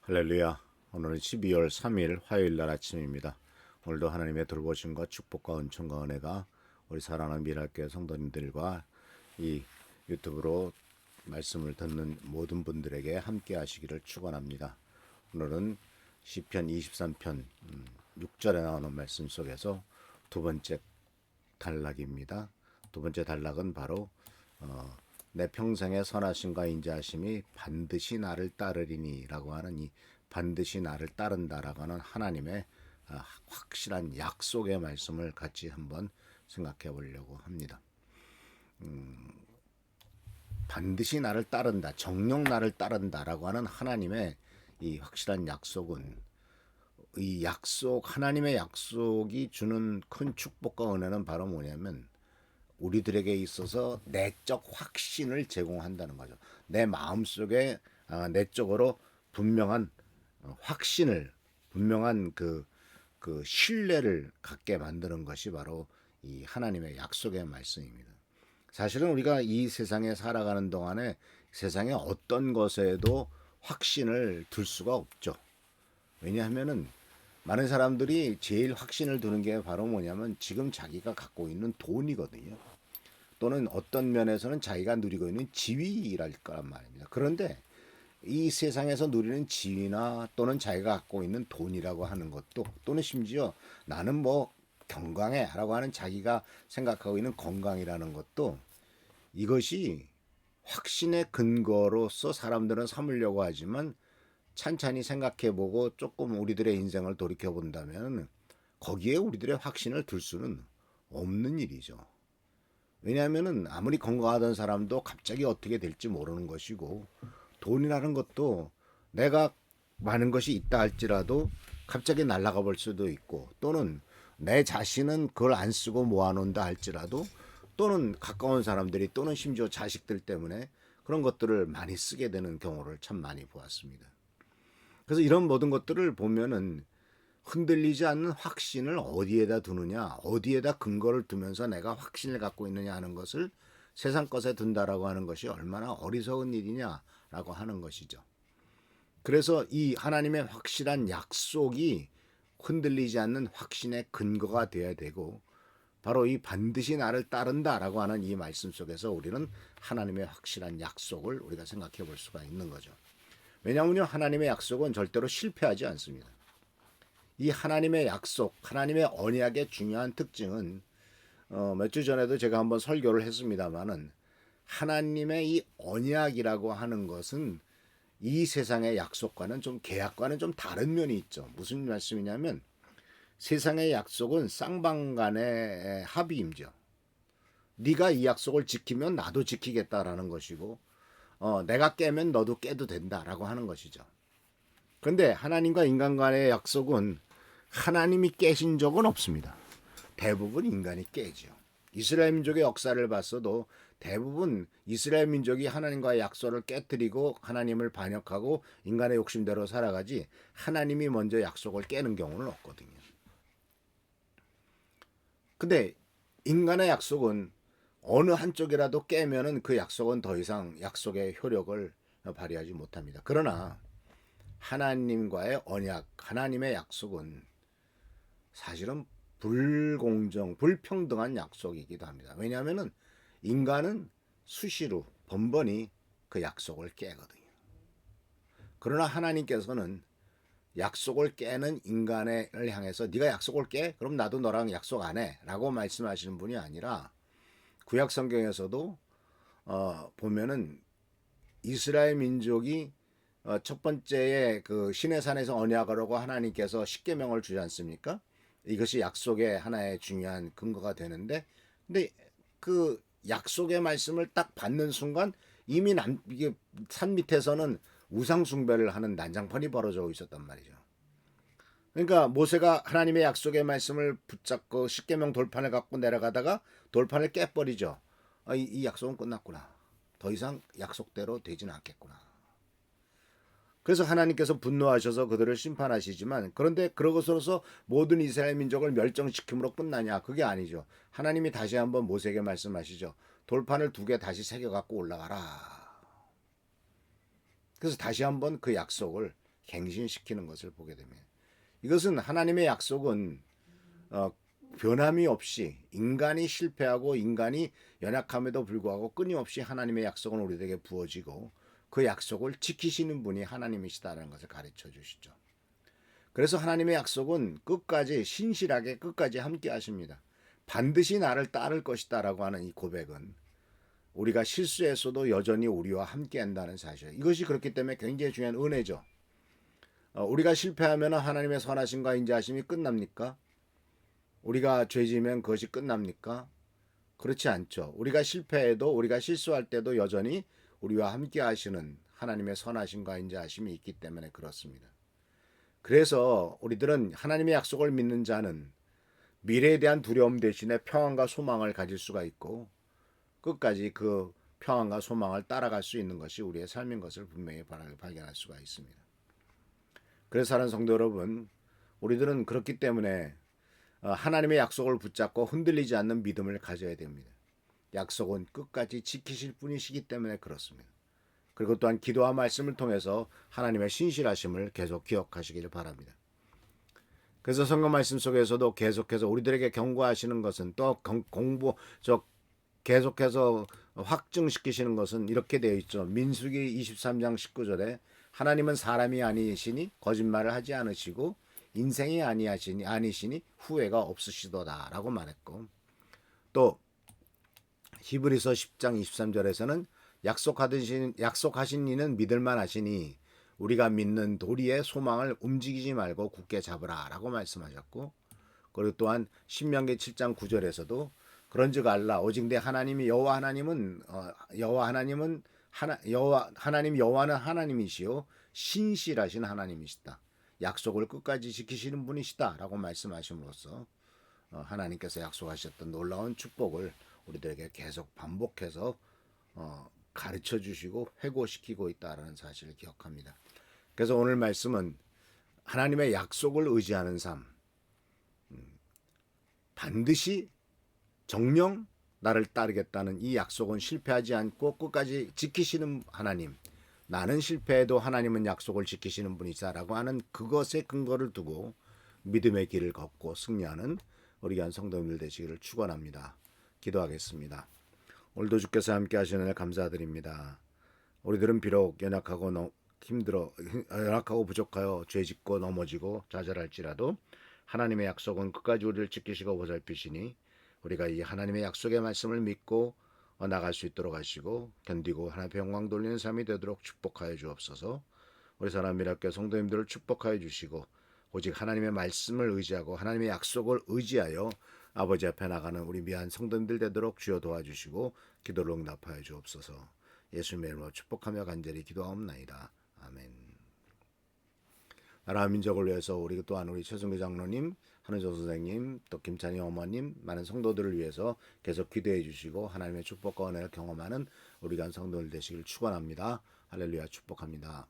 할렐루야. 오늘은 12월 3일 화요일 날 아침입니다. 오늘도 하나님의 돌보심과 축복과 은총과 은혜가 우리 사랑하는 미랄교회 성도님들과 이 유튜브로 말씀을 듣는 모든 분들에게 함께 하시기를 축원합니다. 오늘은 시편 23편 6절에 나오는 말씀 속에서 두 번째 단락입니다. 두 번째 단락은 바로 내 평생의 선하심과 인자하심이 반드시 나를 따르리니 라고 하는 이 반드시 나를 따른다라고 하는 하나님의 확실한 약속의 말씀을 같이 한번 생각해 보려고 합니다. 반드시 나를 따른다, 정녕 나를 따른다라고 하는 하나님의 이 확실한 약속은 이 약속, 하나님의 약속이 주는 큰 축복과 은혜는 바로 뭐냐면 우리들에게 있어서 내적 확신을 제공한다는 거죠. 내 마음속에 내적으로 분명한 확신을, 분명한 그 신뢰를 갖게 만드는 것이 바로 이 하나님의 약속의 말씀입니다. 사실은 우리가 이 세상에 살아가는 동안에 세상의 어떤 것에도 확신을 둘 수가 없죠. 왜냐하면은 많은 사람들이 제일 확신을 두는 게 바로 뭐냐면 지금 자기가 갖고 있는 돈이거든요. 또는 어떤 면에서는 자기가 누리고 있는 지위랄 거란 말입니다. 그런데 이 세상에서 누리는 지위나 또는 자기가 갖고 있는 돈이라고 하는 것도 또는 심지어 나는 뭐 건강해라고 하는 자기가 생각하고 있는 건강이라는 것도 이것이 확신의 근거로서 사람들은 삼으려고 하지만 찬찬히 생각해보고 조금 우리들의 인생을 돌이켜본다면 거기에 우리들의 확신을 둘 수는 없는 일이죠. 왜냐하면은 아무리 건강하던 사람도 갑자기 어떻게 될지 모르는 것이고 돈이라는 것도 내가 많은 것이 있다 할지라도 갑자기 날아가 볼 수도 있고 또는 내 자신은 그걸 안 쓰고 모아놓는다 할지라도 또는 가까운 사람들이 또는 심지어 자식들 때문에 그런 것들을 많이 쓰게 되는 경우를 참 많이 보았습니다. 그래서 이런 모든 것들을 보면은 흔들리지 않는 확신을 어디에다 두느냐, 어디에다 근거를 두면서 내가 확신을 갖고 있느냐 하는 것을 세상 것에 둔다라고 하는 것이 얼마나 어리석은 일이냐라고 하는 것이죠. 그래서 이 하나님의 확실한 약속이 흔들리지 않는 확신의 근거가 되어야 되고 바로 이 반드시 나를 따른다라고 하는 이 말씀 속에서 우리는 하나님의 확실한 약속을 우리가 생각해 볼 수가 있는 거죠. 왜냐하면 하나님의 약속은 절대로 실패하지 않습니다. 이 하나님의 약속, 하나님의 언약의 중요한 특징은 몇 주 전에도 제가 한번 설교를 했습니다마는 하나님의 이 언약이라고 하는 것은 이 세상의 약속과는 좀 계약과는 좀 다른 면이 있죠. 무슨 말씀이냐면 세상의 약속은 쌍방간의 합의임죠. 네가 이 약속을 지키면 나도 지키겠다라는 것이고 내가 깨면 너도 깨도 된다라고 하는 것이죠. 그런데 하나님과 인간 간의 약속은 하나님이 깨신 적은 없습니다. 대부분 인간이 깨죠. 이스라엘 민족의 역사를 봤어도 대부분 이스라엘 민족이 하나님과의 약속을 깨뜨리고 하나님을 반역하고 인간의 욕심대로 살아가지 하나님이 먼저 약속을 깨는 경우는 없거든요. 근데 인간의 약속은 어느 한쪽이라도 깨면은 그 약속은 더 이상 약속의 효력을 발휘하지 못합니다. 그러나 하나님과의 언약, 하나님의 약속은 사실은 불공정, 불평등한 약속이기도 합니다. 왜냐하면은 인간은 수시로 번번이 그 약속을 깨거든요. 그러나 하나님께서는 약속을 깨는 인간을 향해서 네가 약속을 깨? 그럼 나도 너랑 약속 안 해. 라고 말씀하시는 분이 아니라 구약 성경에서도 보면은 이스라엘 민족이 첫 번째에 그 시내산에서 언약하라고 하나님께서 십계명을 주지 않습니까? 이것이 약속의 하나의 중요한 근거가 되는데, 근데 그 약속의 말씀을 딱 받는 순간 이미 이게 산 밑에서는 우상 숭배를 하는 난장판이 벌어져 있었단 말이죠. 그러니까 모세가 하나님의 약속의 말씀을 붙잡고 십계명 돌판을 갖고 내려가다가 돌판을 깨버리죠. 이 약속은 끝났구나. 더 이상 약속대로 되지는 않겠구나. 그래서 하나님께서 분노하셔서 그들을 심판하시지만 그런데 그러고서서 모든 이스라엘 민족을 멸종시킴으로 끝나냐? 그게 아니죠. 하나님이 다시 한번 모세에게 말씀하시죠. 돌판을 2개 다시 새겨 갖고 올라가라. 그래서 다시 한번 그 약속을 갱신시키는 것을 보게 됩니다. 이것은 하나님의 약속은 변함이 없이 인간이 실패하고 인간이 연약함에도 불구하고 끊임없이 하나님의 약속은 우리에게 부어지고 그 약속을 지키시는 분이 하나님이시다라는 것을 가르쳐 주시죠. 그래서 하나님의 약속은 끝까지 신실하게 끝까지 함께 하십니다. 반드시 나를 따를 것이다라고 하는 이 고백은 우리가 실수했어도 여전히 우리와 함께 한다는 사실. 이것이 그렇기 때문에 굉장히 중요한 은혜죠. 우리가 실패하면 하나님의 선하심과 인자하심이 끝납니까? 우리가 죄지면 그것이 끝납니까? 그렇지 않죠. 우리가 실패해도 우리가 실수할 때도 여전히 우리와 함께 하시는 하나님의 선하심과 인자하심이 있기 때문에 그렇습니다. 그래서 우리들은 하나님의 약속을 믿는 자는 미래에 대한 두려움 대신에 평안과 소망을 가질 수가 있고 끝까지 그 평안과 소망을 따라갈 수 있는 것이 우리의 삶인 것을 분명히 발견할 수가 있습니다. 그래서 사랑하는 성도 여러분, 우리들은 그렇기 때문에 하나님의 약속을 붙잡고 흔들리지 않는 믿음을 가져야 됩니다. 약속은 끝까지 지키실 분이시기 때문에 그렇습니다. 그리고 또한 기도와 말씀을 통해서 하나님의 신실하심을 계속 기억하시길 바랍니다. 그래서 성경 말씀 속에서도 계속해서 우리들에게 경고하시는 것은 또 계속해서 확증시키시는 것은 이렇게 되어 있죠. 민수기 23장 19절에 하나님은 사람이 아니시니 거짓말을 하지 않으시고 인생이 아니시니 후회가 없으시도다라고 말했고, 또 히브리서 10장 23절에서는 약속하신 이는 믿을만 하시니 우리가 믿는 도리의 소망을 움직이지 말고 굳게 잡으라라고 말씀하셨고, 그리고 또한 신명기 7장 9절에서도 그런즉 알라 오직 내 하나님이 여호와는 하나님이시요 신실하신 하나님이시다. 약속을 끝까지 지키시는 분이시다라고 말씀하심으로써 하나님께서 약속하셨던 놀라운 축복을 우리들에게 계속 반복해서 가르쳐 주시고 회고시키고 있다라는 사실을 기억합니다. 그래서 오늘 말씀은 하나님의 약속을 의지하는 삶, 반드시 정령 나를 따르겠다는 이 약속은 실패하지 않고 끝까지 지키시는 하나님, 나는 실패해도 하나님은 약속을 지키시는 분이시다라고 하는 그것에 근거를 두고 믿음의 길을 걷고 승리하는 우리 귀한 성도님들 되시기를 축원합니다. 기도하겠습니다. 오늘도 주께서 함께 하시는 일 감사드립니다. 우리들은 비록 연약하고 부족하여 죄짓고 넘어지고 좌절할지라도 하나님의 약속은 끝까지 우리를 지키시고 보살피시니 우리가 이 하나님의 약속의 말씀을 믿고 나갈 수 있도록 하시고 견디고 하나님의 영광 돌리는 삶이 되도록 축복하여 주옵소서. 우리 사랑 미랄교회 성도님들을 축복하여 주시고 오직 하나님의 말씀을 의지하고 하나님의 약속을 의지하여 아버지 앞에 나가는 우리 미안 성도님들 되도록 주여 도와주시고 기도를 응답하여 주옵소서. 예수님의 이름으로 축복하며 간절히 기도하옵나이다. 아멘. 나라 민족을 위해서 우리 또한 우리 최승규 장로님, 한은조 선생님, 또 김찬희 어머님, 많은 성도들을 위해서 계속 기도해 주시고 하나님의 축복과 은혜를 경험하는 우리 간 성도들 되시길 축원합니다. 할렐루야 축복합니다.